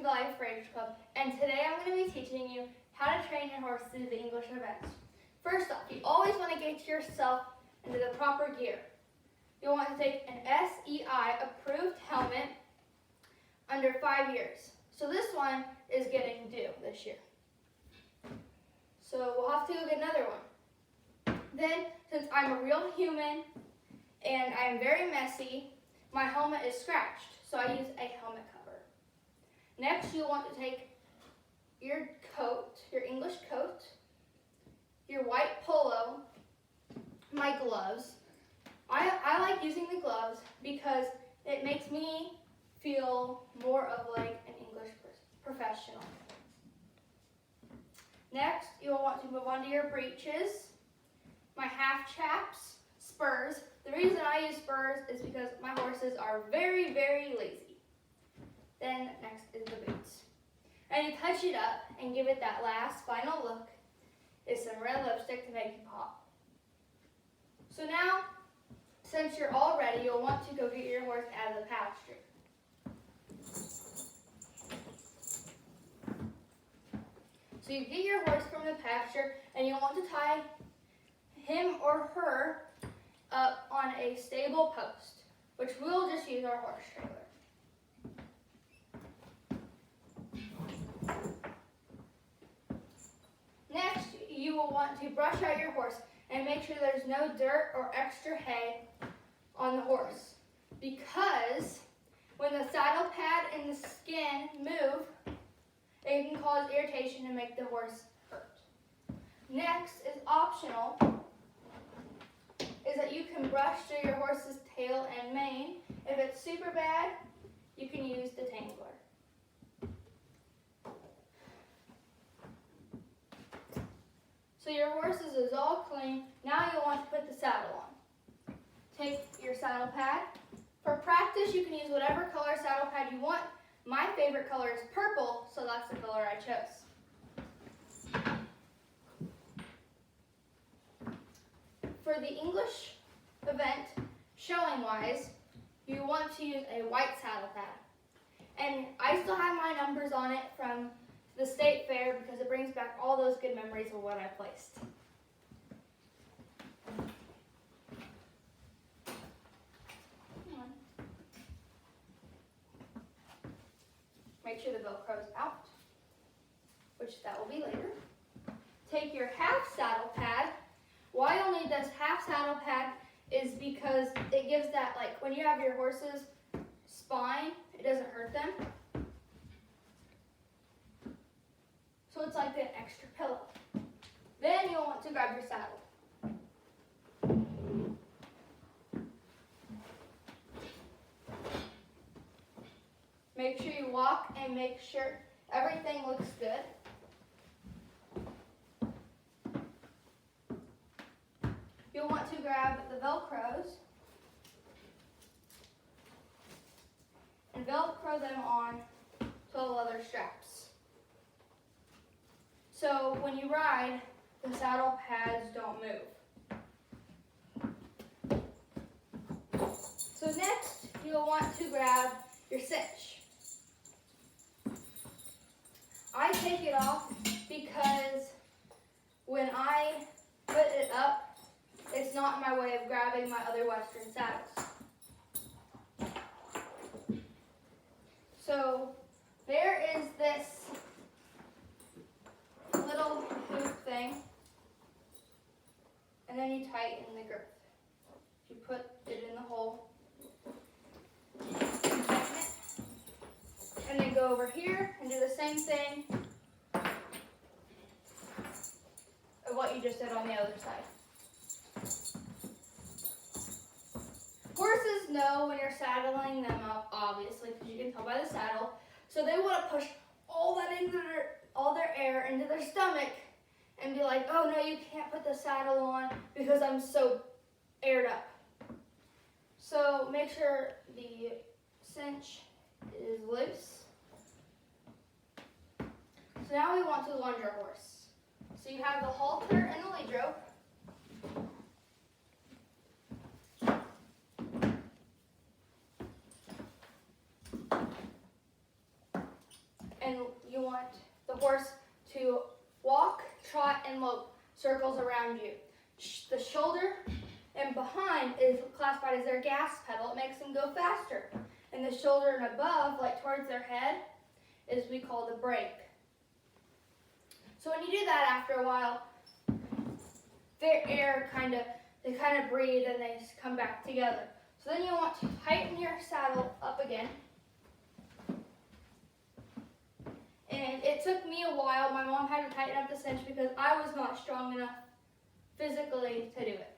the Life Rangers Club, and today I'm going to be teaching you how to train your horse to do the English events. First off, you always want to get yourself into the proper gear. You'll want to take an SEI approved helmet under 5 years. So this one is getting due this year. So we'll have to go get another one. Then, since I'm a real human and I am very messy, my helmet is scratched, so I use a helmet cover. Next, you'll want to take your coat, your English coat, your white polo, my gloves. I like using the gloves because it makes me feel more of like an English professional. Next, you'll want to move on to your breeches, my half chaps, spurs. The reason I use spurs is because my horses are very, very lazy. Then next is the boots. And you touch it up and give it that last final look is some red lipstick to make you pop. So now, since you're all ready, you'll want to go get your horse out of the pasture. So you get your horse from the pasture and you'll want to tie him or her up on a stable post, which we'll just use our horse trailer. Next, you will want to brush out your horse and make sure there's no dirt or extra hay on the horse, because when the saddle pad and the skin move, it can cause irritation and make the horse hurt. Next is optional, is that you can brush through your horse's tail and mane. If it's super bad, you can use detangler. So your horse's is all clean. Now you'll want to put the saddle on. Take your saddle pad. For practice, you can use whatever color saddle pad you want. My favorite color is purple, so that's the color I chose. For the English event, showing-wise, you want to use a white saddle pad. And I still have my numbers on it from the state fair because it brings back all those good memories of what I placed. Make sure the Velcro's out, which that will be later. Take your half saddle pad. Why you'll need this half saddle pad is because it gives that, like when you have your horse's spine, it doesn't hurt them. So it's like an extra pillow. Then you'll want to grab your saddle. Make sure you walk and make sure everything looks good. You'll want to grab the Velcros and Velcro them on to the leather straps. So when you ride, the saddle pads don't move. So next, you'll want to grab your cinch. I take it off because when I put it up, it's not my way of grabbing my other Western saddles. So there is this little hoop thing, and then you tighten the girth. You put it in the hole, tighten it, and then go over here and do the same thing of what you just did on the other side. Horses know when you're saddling them up, obviously, because you can tell by the saddle. So they want to push all their air into their stomach and be like, oh no, you can't put the saddle on because I'm so aired up. So make sure the cinch is loose. So now we want to lunge our horse. So you have the halter and the lead rope. the horse to walk, trot, and lope circles around you. The shoulder and behind is classified as their gas pedal. It makes them go faster. And the shoulder and above, like towards their head, is we call the brake. So when you do that after a while, their air they kind of breathe and they come back together. So then you want to tighten your saddle up again. And it took me a while. My mom had to tighten up the cinch because I was not strong enough physically to do it.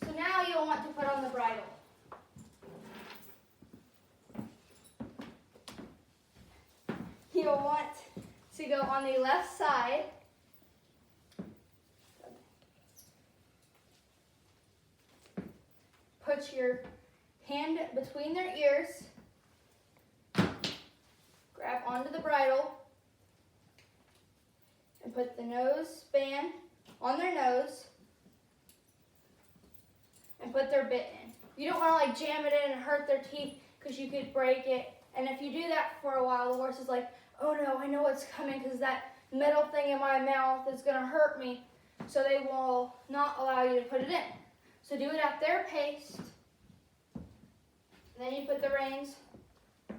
So now you'll want to put on the bridle. You'll want to go on the left side. Put your hand between their ears. Grab onto the bridle. And put the nose band on their nose. And put their bit in. You don't want to jam it in and hurt their teeth because you could break it. And if you do that for a while, the horse is like, oh no, I know what's coming because that metal thing in my mouth is going to hurt me. So they will not allow you to put it in. So do it at their pace. And then you put the reins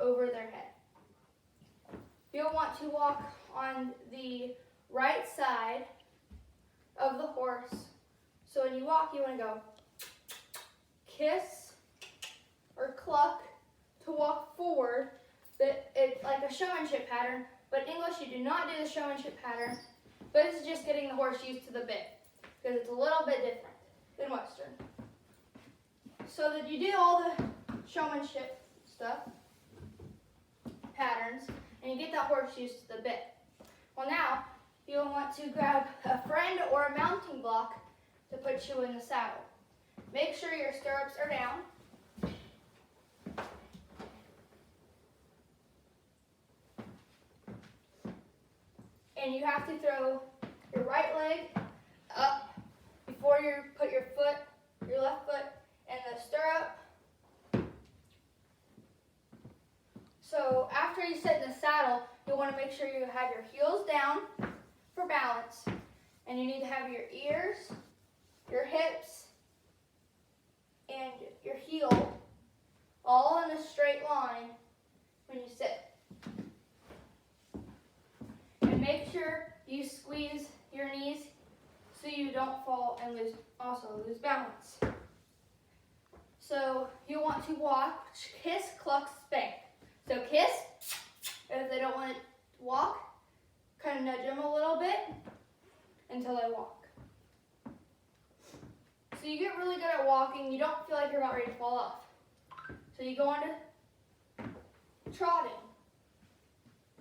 over their head. You'll want to walk on the right side of the horse. So when you walk, you want to go kiss or cluck to walk forward. It's like a showmanship pattern, but in English you do not do the showmanship pattern, but it's just getting the horse used to the bit because it's a little bit different than Western. So that you do all the showmanship stuff, patterns, and you get that horse used to the bit. Well, now you'll want to grab a friend or a mounting block to put you in the saddle. Make sure your stirrups are down. And you have to throw your right leg up before you put your left foot in the stirrup. So after you sit in the saddle, you'll want to make sure you have your heels down for balance. And you need to have your ears, your hips, and your heel all in a straight line when you sit. And make sure you squeeze your knees so you don't fall and lose balance. So you want to walk, kiss, cluck, spank. So kiss, if they don't want to walk, kind of nudge them a little bit until they walk. So you get really good at walking. You don't feel like you're about ready to fall off. So you go on to trotting.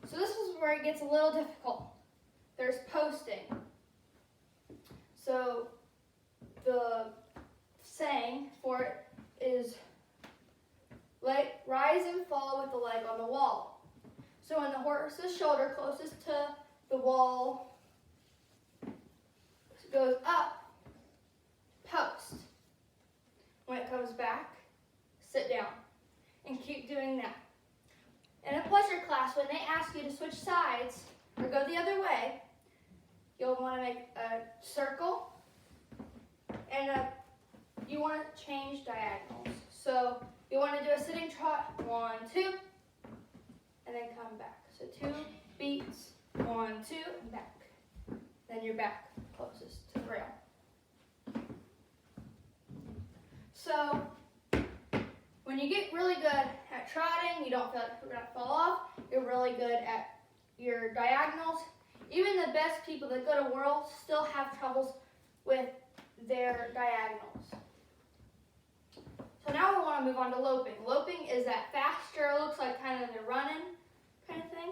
So this is where it gets a little difficult. There's posting. So the saying for it is rise and fall with the leg on the wall. So when the horse's shoulder closest to the wall goes up, post. When it comes back, sit down. And keep doing that. In a pleasure class, when they ask you to switch sides or go the other way, you'll want to make a circle and you want to change diagonals. So you want to do a sitting trot, 1, 2, and then come back. So 2 beats, 1, 2, and back. Then you're back closest to the rail. So when you get really good at trotting, you don't feel like you're going to fall off. You're really good at your diagonals. Even the best people that go to Worlds still have troubles with their diagonals. So now we want to move on to loping. Loping is that faster, looks like kind of the running kind of thing.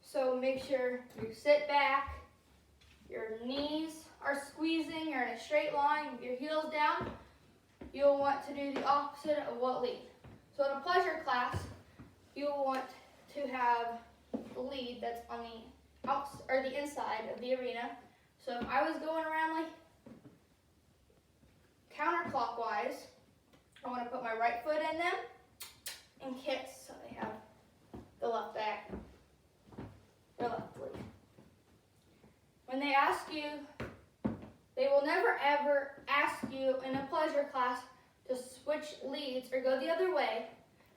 So make sure you sit back, your knees are squeezing, you're in a straight line with your heels down. You'll want to do the opposite of what lead. So in a pleasure class, you'll want to have the lead that's on the outside or the inside of the arena. So if I was going around like counterclockwise, I want to put my right foot in them and kiss so they have they will never ever ask you in a pleasure class to switch leads or go the other way.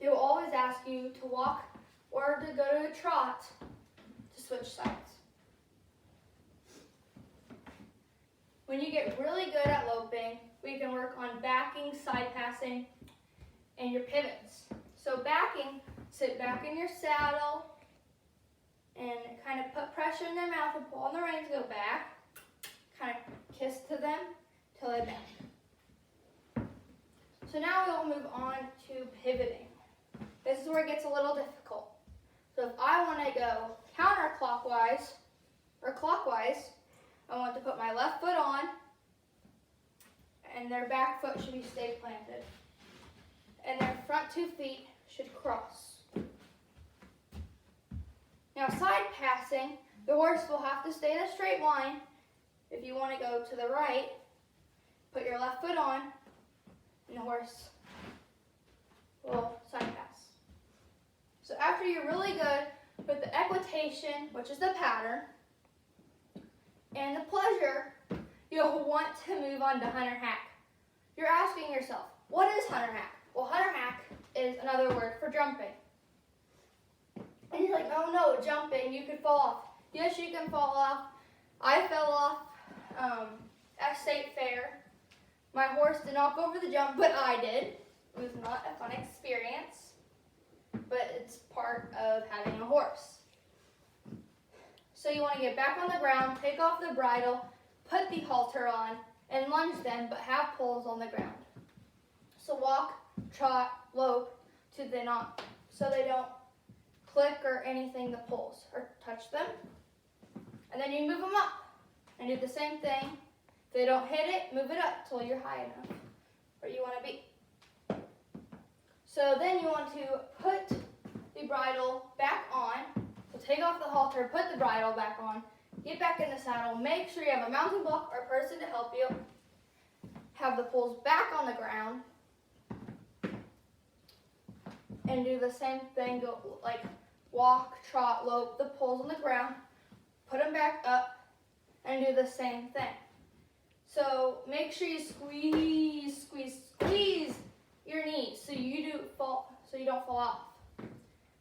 They will always ask you to walk or to go to a trot to switch sides. When you get really good at loping, we can work on backing, side passing, and your pivots. So backing, sit back in your saddle and kind of put pressure in their mouth and pull on the reins, go back. Kind of kiss to them till they back. So now we'll move on to pivoting. This is where it gets a little difficult. So if I want to go counterclockwise or clockwise, I want to put my left foot on and their back foot should be stay planted. And their front 2 feet should cross. Now side passing, the horse will have to stay in a straight line. If you want to go to the right, put your left foot on and the horse will side pass. So after you're really good with the equitation, which is the pattern, and the pleasure, you'll want to move on to hunter hack. You're asking yourself, what is hunter hack? Well, hunter hack is another word for jumping. And you're like, oh no, jumping, you could fall off. Yes, you can fall off. I fell off at State Fair. My horse did not go over the jump, but I did. It was not a fun experience, but it's part of having a horse. So you want to get back on the ground, take off the bridle, put the halter on, and lunge them, but have poles on the ground. So walk, trot, lope, so they don't click or anything, the poles, or touch them. And then you move them up and do the same thing. If they don't hit it, move it up till you're high enough where you want to be. So then you want to put the bridle back on. So take off the halter, put the bridle back on, get back in the saddle, make sure you have a mounting block or a person to help you. Have the poles back on the ground. And do the same thing, go like walk, trot, lope, the poles on the ground, put them back up, and do the same thing. So make sure you squeeze your knees so you don't fall off.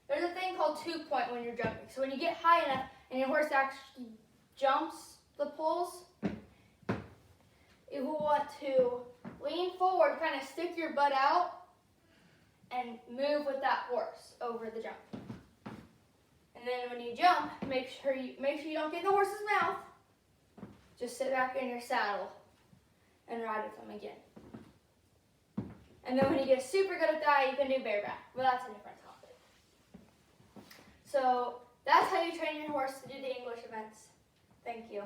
There's a thing called 2-point when you're jumping. So when you get high enough and your horse actually jumps the poles, you will want to lean forward, kind of stick your butt out, and move with that horse over the jump. And then when you jump, make sure you don't get in the horse's mouth. Just sit back in your saddle and ride with them again. And then when you get super good at that, you can do bareback, but that's a different topic. So that's how you train your horse to do the English events. Thank you.